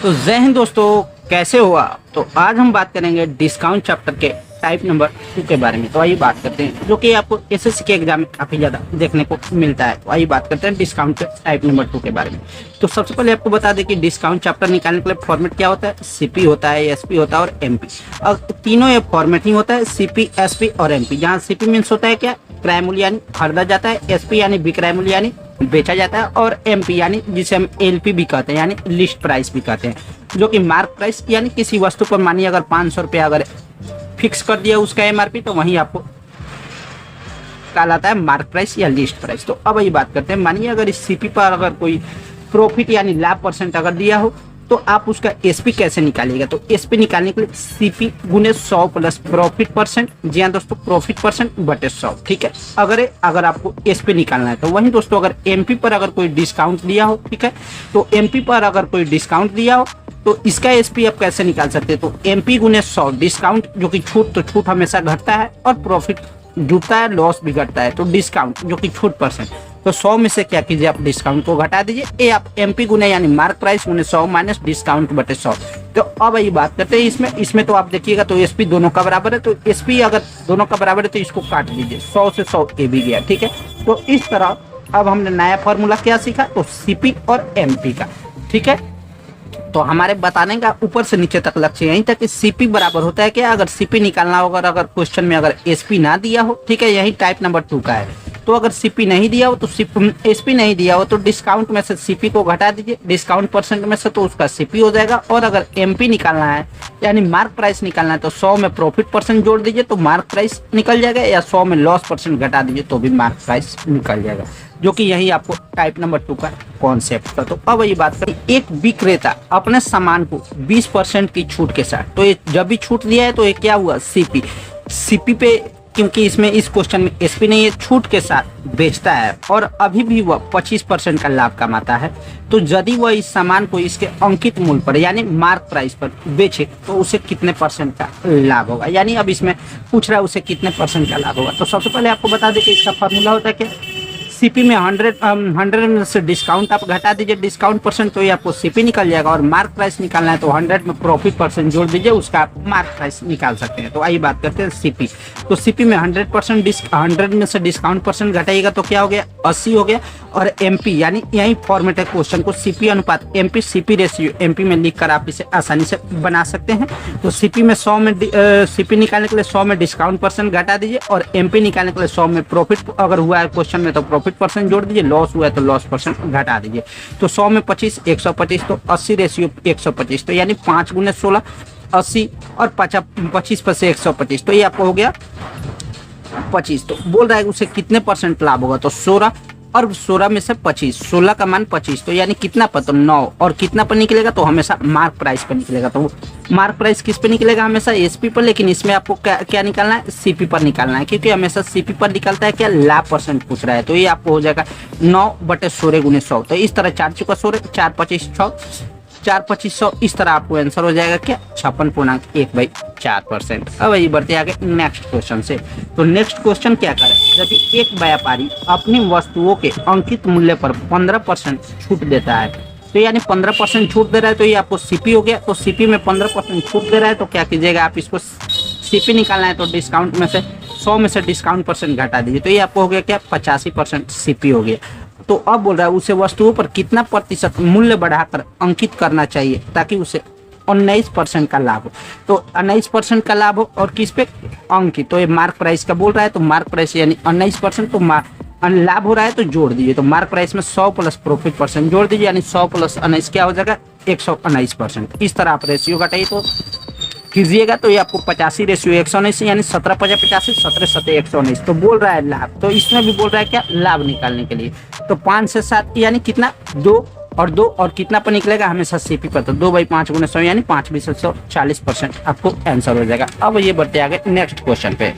तो जय हिंद दोस्तों, कैसे हो आप। तो आज हम बात करेंगे डिस्काउंट चैप्टर के टाइप नंबर 2 के बारे में। तो आइए बात करते हैं, जो कि आपको एसएससी के एग्जाम में काफी ज्यादा देखने को मिलता है। तो आइए बात करते हैं डिस्काउंट के टाइप नंबर 2 के बारे में। तो सबसे पहले आपको बता दें कि डिस्काउंट चैप्टर निकालने के लिए फॉर्मेट क्या होता है। सीपी होता है, एसपी होता है और एमपी। अब तीनों ये फॉर्मेटिंग होता है, सीपी, एसपी और एमपी। जहाँ सीपी मीन्स होता है क्या, क्रय मूल्य यानी खरीदा जाता है, एसपी यानी विक्रय मूल्य यानी बेचा जाता है, और एमपी यानी जिसे हम एलपी भी कहते हैं यानी लिस्ट प्राइस भी कहते हैं, जो कि मार्क प्राइस यानी किसी वस्तु पर मानिए अगर 500 रुपया अगर फिक्स कर दिया उसका एमआरपी, तो वहीं आपको कहलाता है मार्क प्राइस या लिस्ट प्राइस। तो अब ये बात करते हैं, मानिए अगर इस सीपी पर अगर कोई प्रॉफिट यानी लाभ परसेंट अगर दिया हो, तो आप उसका एसपी कैसे निकालिएगा। तो एसपी निकालने के लिए सीपी गुने 100 प्लस प्रॉफिट परसेंट। जी हाँ दोस्तों, प्रॉफिट परसेंट बटे 100, ठीक है। अगर आपको एसपी निकालना है, तो वहीं दोस्तों अगर एमपी पर अगर कोई डिस्काउंट दिया हो, ठीक है, तो एमपी पर अगर कोई डिस्काउंट दिया हो तो इसका एसपी आप कैसे निकाल सकते हैं। तो एमपी गुने 100, डिस्काउंट जो कि छूट, तो छूट हमेशा घटता है और प्रॉफिट जुटता है, लॉस भी घटता है। तो डिस्काउंट जो कि छूट परसेंट, तो 100 में से क्या कीजिए, आप डिस्काउंट को घटा दीजिए। ये आप एमपी गुने यानी मार्क प्राइस गुने 100 माइनस डिस्काउंट बटे 100। तो अब ये बात करते हैं इसमें तो आप देखिएगा तो एसपी दोनों का बराबर है। तो एसपी अगर दोनों का बराबर है तो इसको काट दीजिए, 100 से 100 ए भी गया, ठीक है। तो इस तरह अब हमने नया फॉर्मूला क्या सीखा, तो सीपी और एमपी का, ठीक है। तो हमारे बताने का ऊपर से नीचे तक लक्ष्य यहीं तक कि सीपी बराबर होता है क्या, अगर सीपी निकालना होगा, अगर क्वेश्चन में अगर एसपी ना दिया हो, ठीक है, यही टाइप नंबर 2 का है। तो अगर सीपी नहीं दिया हो तो एसपी नहीं दिया हो तो डिस्काउंट में से सीपी को घटा दीजिए, डिस्काउंट परसेंट में से तो उसका सीपी हो जाएगा। और अगर एमपी निकालना है यानी मार्क प्राइस निकालना है, तो 100 में प्रॉफिट परसेंट जोड़ दीजिए तो मार्क प्राइस निकल जाएगा, या 100 में लॉस परसेंट घटा दीजिए तो भी मार्क प्राइस निकल जाएगा, जो कि यही आपको टाइप नंबर 2 का कॉन्सेप्ट था। तो अब ये बात करें, एक विक्रेता अपने सामान को 20% की छूट के साथ, तो ये जब भी छूट दिया है तो ये क्या हुआ, सीपी पे, क्योंकि इसमें इस क्वेश्चन में एसपी नहीं है, छूट के साथ बेचता है और अभी भी वह 25% का लाभ कमाता है। तो यदि वह इस सामान को इसके अंकित मूल्य पर यानी मार्क प्राइस पर बेचे तो उसे कितने परसेंट का लाभ होगा, यानी अब इसमें पूछ रहा है उसे कितने परसेंट का लाभ होगा। तो सबसे पहले आपको बता दें कि इसका फॉर्मूला होता है क्या, सीपी में 100 में से डिस्काउंट आप घटा दीजिए, डिस्काउंट परसेंट, तो ये आपको सीपी निकल जाएगा। और मार्क प्राइस निकालना है तो 100 में प्रॉफिट परसेंट जोड़ दीजिए, उसका आप मार्क प्राइस निकाल सकते हैं। तो आइए बात करते हैं सीपी। तो सीपी में 100 में से डिस्काउंट परसेंट घटाइएगा तो क्या हो गया, 80 हो गया। और एमपी यानी यही फॉर्मेट है क्वेश्चन को, सीपी अनुपात एमपी सीपी रेशियो एमपी में लिखकर आप इसे आसानी से बना सकते हैं। तो सीपी में 100 में सीपी निकालने के लिए 100 में डिस्काउंट परसेंट घटा दीजिए, और एमपी निकालने के लिए 100 में प्रॉफिट अगर हुआ है क्वेश्चन में तो प्रॉफिट परसेंट जोड़ दीजिए, लॉस हुआ है तो लॉस परसेंट घटा दीजिए। तो 100 में 25 125, तो 80 रेशियो 125, तो यानी 5 गुने 16 80, और 25 पर से 125, तो ये आपको हो गया 25। तो बोल रहा है उसे कितने परसेंट लाभ होगा, तो 16, और 16 में से 25, 16 का मान 25, तो यानी कितना पर, तो 9, और कितना पर निकलेगा, तो हमेशा मार्क प्राइस पर निकलेगा। तो मार्क प्राइस किस पे निकलेगा, हमेशा एसपी पर, लेकिन इसमें आपको क्या निकालना है, सीपी पर निकालना है, क्योंकि हमेशा सीपी पर निकलता है क्या, लाभ परसेंट पूछ रहा है। तो ये आपको हो जाएगा 9 बटे 16 गुने 100। तो इस तरह 4 चुका 16, 4 25 100, 4 25 100, इस तरह आपको आंसर हो जाएगा क्या, 56.1/4%। अब वही बढ़ते आगे नेक्स्ट क्वेश्चन से। तो नेक्स्ट क्वेश्चन क्या करे, यदि एक व्यापारी अपनी वस्तुओं के अंकित मूल्य पर 15% छूट देता है, तो यानी 15% छूट दे रहा है, तो ये आपको सीपी हो गया। तो सीपी में 15% छूट दे रहा है तो क्या कीजिएगा, आप इसको सीपी निकालना है तो डिस्काउंट में से 100 में से डिस्काउंट परसेंट घटा दीजिए, तो ये आपको हो गया क्या, 85% सीपी हो गया। तो अब बोल रहा है उसे वस्तुओं पर कितना प्रतिशत मूल्य बढ़ाकर अंकित करना चाहिए ताकि उसे 19% का लाभ हो। तो 19% का लाभ हो, और किस पे, अंकित, तो ये मार्क प्राइस का बोल रहा है, तो मार्क प्राइस यानी 19%, तो लाभ हो रहा है तो जोड़ दीजिए। तो मार्क प्राइस में 100 प्लस प्रॉफिट परसेंट जोड़ दीजिए, यानी 100 प्लस 19 क्या हो जाएगा, 119%। इस तरह आप रेशियो घटाइए तो कीजिएगा, तो ये आपको 85 रेशियो 119, यानी 17 50 85, 17 7 119। तो बोल रहा है लाभ, तो इसमें भी बोल रहा है क्या, लाभ निकालने के लिए। तो 5 से 7 यानी कितना, 2 और 2, और कितना पर निकलेगा, हमेशा सीपी पर, तो 2/5 गुने 100 यानी 5 20 100, 40% आपको आंसर हो जाएगा। अब ये बढ़ते आगे नेक्स्ट क्वेश्चन पे।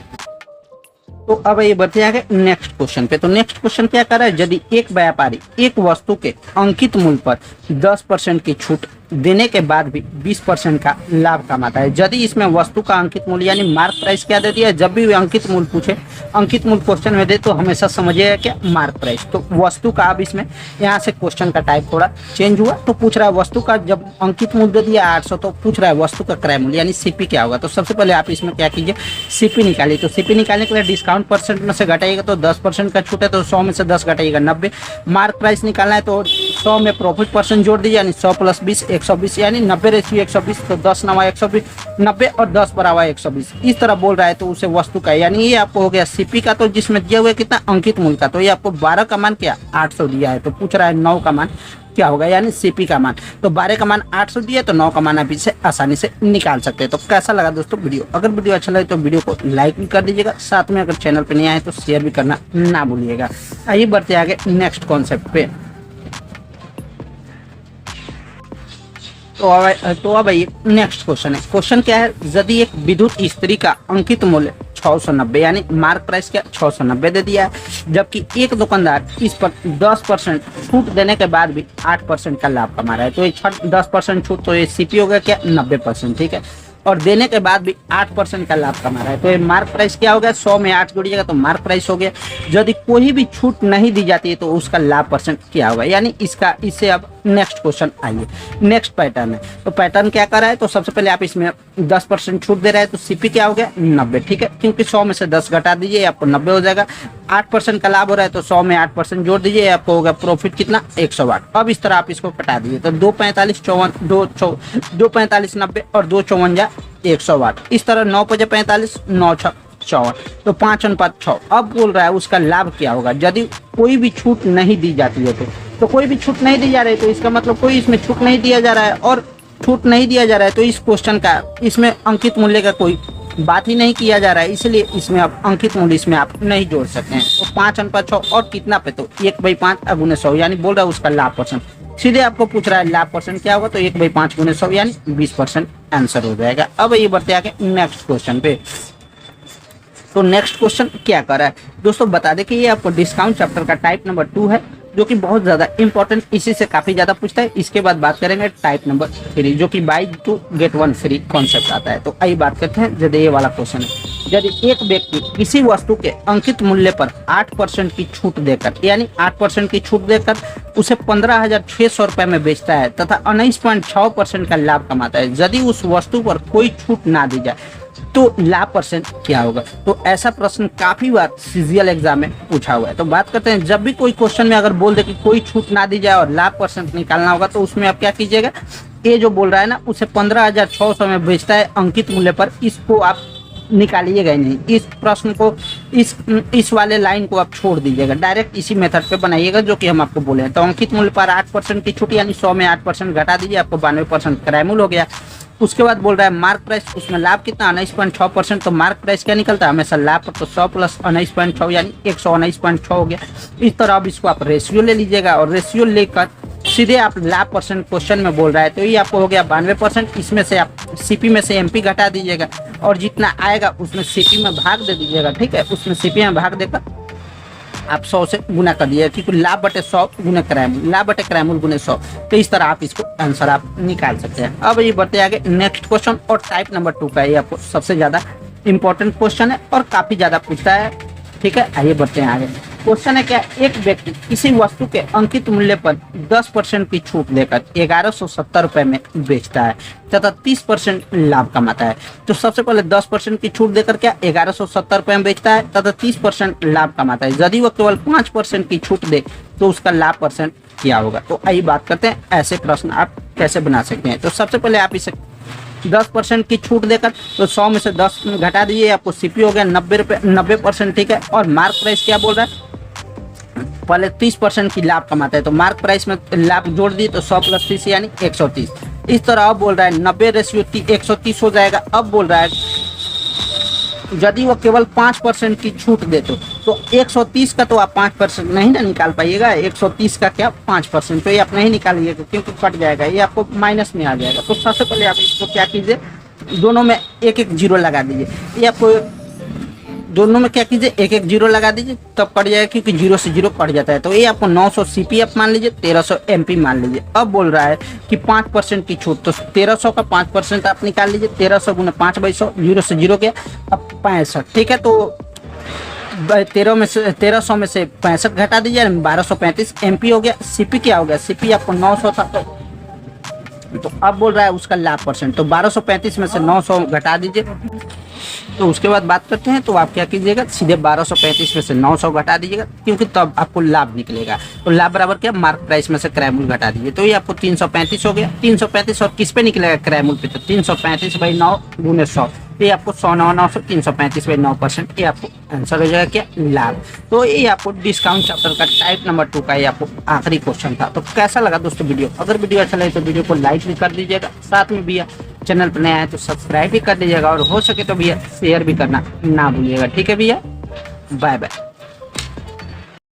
तो अब ये बढ़ते आगे नेक्स्ट क्वेश्चन पे। तो नेक्स्ट क्वेश्चन क्या कर रहा है, यदि एक व्यापारी एक वस्तु के अंकित मूल्य पर 10% की छूट देने के बाद भी 20% का लाभ कमाता है। यदि इसमें वस्तु का अंकित मूल्य यानी मार्क प्राइस क्या दे दिया है, जब भी वे अंकित मूल्य पूछे, अंकित मूल्य क्वेश्चन में दे तो हमेशा समझिएगा क्या मार्क प्राइस। तो वस्तु का अब इसमें यहाँ से क्वेश्चन का टाइप थोड़ा चेंज हुआ, तो पूछ रहा है वस्तु का जब अंकित मूल्य दे दिया 800 तो पूछ रहा है वस्तु का क्रय मूल्य यानी सीपी क्या होगा। तो सबसे पहले आप इसमें क्या कीजिए, सीपी निकालिए। तो सीपी निकालने के लिए डिस्काउंट परसेंट में से घटाइएगा तो 10% का छूट है तो 100 में से 10 घटाइएगा 90। मार्क प्राइस निकालना है तो 100 में प्रॉफिट परसेंट जोड़ दीजिए यानी 100 + 20 120 यानी 90/120 तो 10 9 120 90 और 10 = 120 इस तरह बोल रहा है तो उसे वस्तु का यानी ये आपको हो गया सीपी का। तो जिसमें दिया हुआ है कितना अंकित मूल्य का, तो ये आपको 12 का मान क्या 800 दिया है, तो पूछ रहा है 9 का मान क्या होगा यानी सीपी का मान। तो 12 का मान 800 दिया तो 9 का मान आप इसे आसानी से निकाल सकते हैं। तो कैसा लगा दोस्तों वीडियो, अगर वीडियो अच्छा लगे तो वीडियो को लाइक भी कर दीजिएगा, साथ में अगर चैनल पे नहीं आए तो शेयर भी करना ना भूलिएगा। आइए बढ़ते आगे नेक्स्ट कॉन्सेप्ट पे। तो अब ये नेक्स्ट क्वेश्चन है। क्वेश्चन क्या है, यदि एक विद्युत इस्त्री का अंकित मूल्य 690 यानी मार्क प्राइस क्या 690 दे दिया है, जबकि एक दुकानदार इस पर 10% छूट देने के बाद भी 8% का लाभ कमा रहा है। तो ये 10% छूट तो ये सीपी हो गया क्या 90%, ठीक है, और देने के बाद भी 8% का लाभ कमा रहा है। तो ये मार्क प्राइस क्या हो गया, 100 में 8 जोड़िएगा तो मार्क प्राइस हो गया। यदि कोई भी छूट नहीं दी जाती है तो उसका लाभ परसेंट क्या होगा, यानी इससे अब नेक्स्ट क्वेश्चन आइए। नेक्स्ट पैटर्न है, तो पैटर्न क्या कर रहा है, तो सबसे पहले आप इसमें 10% छूट दे रहा है तो सीपी क्या हो गया 90, ठीक है, क्योंकि 100 में से 10 घटा दीजिए आपको 90 हो जाएगा। 8% का लाभ हो रहा है तो 100 में 8% जोड़ दीजिए आपको होगा प्रॉफिट कितना 108। अब इस तरह आप इसको कटा दीजिए तो 245 245 90 और 2 54 108 इस तरह 9 5 45 9 6 54 तो 5 अनुपात 6। अब बोल रहा है उसका लाभ क्या होगा यदि कोई भी छूट नहीं दी जाती है तो कोई भी छूट नहीं दी जा रही है तो इसका मतलब कोई इसमें छूट नहीं दिया जा रहा है, और छूट नहीं दिया जा रहा है तो इस क्वेश्चन का इसमें अंकित मूल्य का कोई बात ही नहीं किया जा रहा है, इसलिए इसमें आप अंकित मूल्य इसमें आप नहीं जोड़ सकते हैं। तो 5 अनुपात 6 और कितना पे तो 1/5 गुने 100 यानी बोल रहा है उसका लाभ परसेंट। सीधे आपको पूछ रहा है लाभ परसेंट क्या होगा तो 1/5 गुने 100 यानी 20% आंसर हो जाएगा। अब ये बढ़ते आगे नेक्स्ट क्वेश्चन पे। तो नेक्स्ट क्वेश्चन क्या कर रहा है दोस्तों, बता दें कि ये आपको डिस्काउंट चैप्टर का टाइप नंबर 2 है जो कि बहुत ज्यादा इंपॉर्टेंट, इसी से काफी ज्यादा पूछता है। इसके बाद बात करेंगे टाइप नंबर 3 जो कि बाय 2 गेट 1 फ्री कॉन्सेप्ट आता है। तो आइए बात करते हैं, यदि ये वाला क्वेश्चन है, यदि एक व्यक्ति किसी वस्तु के अंकित मूल्य पर 8% की छूट देकर यानी 8% की छूट देकर उसे 15,600 रुपए में बेचता है तथा 19.6% का लाभ कमाता है, यदि उस वस्तु पर कोई छूट ना दी जाए तो लाभ परसेंट क्या होगा। तो ऐसा प्रश्न काफी बार सीजीएल एग्जाम में पूछा हुआ है। तो बात करते हैं, जब भी कोई क्वेश्चन में अगर बोल दे कि कोई छूट ना दी जाए और लाभ परसेंट निकालना होगा तो उसमें आप क्या कीजिएगा, ये जो बोल रहा है ना उसे 15,600 में बेचता है अंकित मूल्य पर, इसको आप निकालिएगा ही नहीं। इस प्रश्न को इस वाले लाइन को आप छोड़ दीजिएगा, डायरेक्ट इसी मेथड पे बनाइएगा जो कि हम आपको बोले हैं। तो अंकित मूल्य पर 8% की छूट यानी 100 में 8% घटा दीजिए आपको 92% क्रय मूल्य हो गया। उसके बाद बोल रहा है मार्क प्राइस, उसमें लाभ कितना 19.6%, तो मार्क प्राइस क्या निकलता है हमेशा लाभ पर, तो 100 + 19.6 यानी 119.6 हो गया। इस तरह अब इसको आप रेशियो ले लीजिएगा और रेशियो लेकर सीधे आप लाभ परसेंट क्वेश्चन में बोल रहा है तो ये आपको हो गया 92%। इसमें से आप सीपी में से एमपी घटा दीजिएगा और जितना आएगा उसमें सीपी में भाग दे दीजिएगा, ठीक है, उसमें सीपी में भाग देकर आप 100 से गुना कर दिए क्योंकि लाभ बटे 100 गुना क्रय मूल्य, लाभ बटे क्रय मूल्य गुने 100। तो इस तरह आप इसको आंसर आप निकाल सकते हैं। अब ये बढ़ते आगे नेक्स्ट क्वेश्चन और टाइप नंबर 2 का ये आपको सबसे ज्यादा इंपॉर्टेंट क्वेश्चन है और काफी ज्यादा पूछता है, ठीक है। आइए बढ़ते हैं आगे। क्वेश्चन है क्या, एक व्यक्ति किसी वस्तु के अंकित मूल्य पर 10% की छूट देकर 1170 रुपए में बेचता है तथा 30% लाभ कमाता है। तो सबसे पहले 10% की छूट देकर क्या 1170 रुपए में बेचता है तथा 30% लाभ कमाता है। यदि वह केवल 5% की छूट दे तो उसका लाभ परसेंट क्या होगा। तो आइए बात करते हैं ऐसे प्रश्न आप कैसे बना सकते हैं। तो सबसे पहले आप इसे 10% की छूट देकर तो 100 में से 10 घटा दीजिए, आपको सीपी हो गया 90%, ठीक है। और मार्क प्राइस क्या बोल रहा है, पहले 30% की लाभ कमाता है तो मार्क प्राइस में लाभ जोड़ दिए तो 100 + 30 यानी 130। इस तरह अब बोल रहा है 90/130 हो जाएगा। अब बोल रहा है यदि वो केवल 5% की छूट दे तो 130 का तो आप 5% नहीं ना निकाल पाइएगा, 130 का क्या 5%, तो ये आप नहीं निकालिएगा क्योंकि कट जाएगा, ये आपको माइनस में आ जाएगा। तो सबसे पहले आप इसको क्या कीजिए, दोनों में एक एक जीरो लगा दीजिए। ये आपको दोनों में क्या कीजिए, एक एक जीरो लगा दीजिए, तब कट जाएगा, क्योंकि जीरो से जीरो कट जाता है। तो ये आपको 900 सीपी आप मान लीजिए, 1300 एमपी मान लीजिए। अब बोल रहा है कि 5% की छूट, तो 1300 का 5% आप निकाल लीजिए, 1300 गुना 5/100, जीरो से जीरो गया, अब 65। ठीक है, तो 1300 में से 65 घटा दीजिए, 1235 एमपी हो गया। सीपी क्या हो गया, सीपी आपको 900 था, तो अब बोल रहा है उसका लाभ परसेंट, तो 1235 में से 900 घटा दीजिए। तो उसके बाद बात करते हैं, तो आप क्या कीजिएगा, सीधे 1235 में से 900 घटा दीजिएगा, क्योंकि तब आपको लाभ निकलेगा। तो लाभ बराबर क्या, मार्क प्राइस में से क्रय मूल्य घटा दीजिए, तो ये आपको 335 हो गया। 335 और किस पे निकलेगा, क्रय मूल्य पे, तो 335/9 गुने 100, ये आपको 100/900 335/9%, ये आपको आंसर हो जाएगा क्या, लाभ। तो ये आपको डिस्काउंट चैप्टर का टाइप नंबर 2 का ये आपको आखिरी क्वेश्चन था। तो कैसा लगा दोस्तों वीडियो, अगर वीडियो अच्छा लगे तो वीडियो को लाइक भी कर दीजिएगा, साथ में भैया चैनल पर नया है तो सब्सक्राइब भी कर दीजिएगा, और हो सके तो भैया शेयर भी करना ना भूलिएगा। ठीक है भैया, बाय बाय।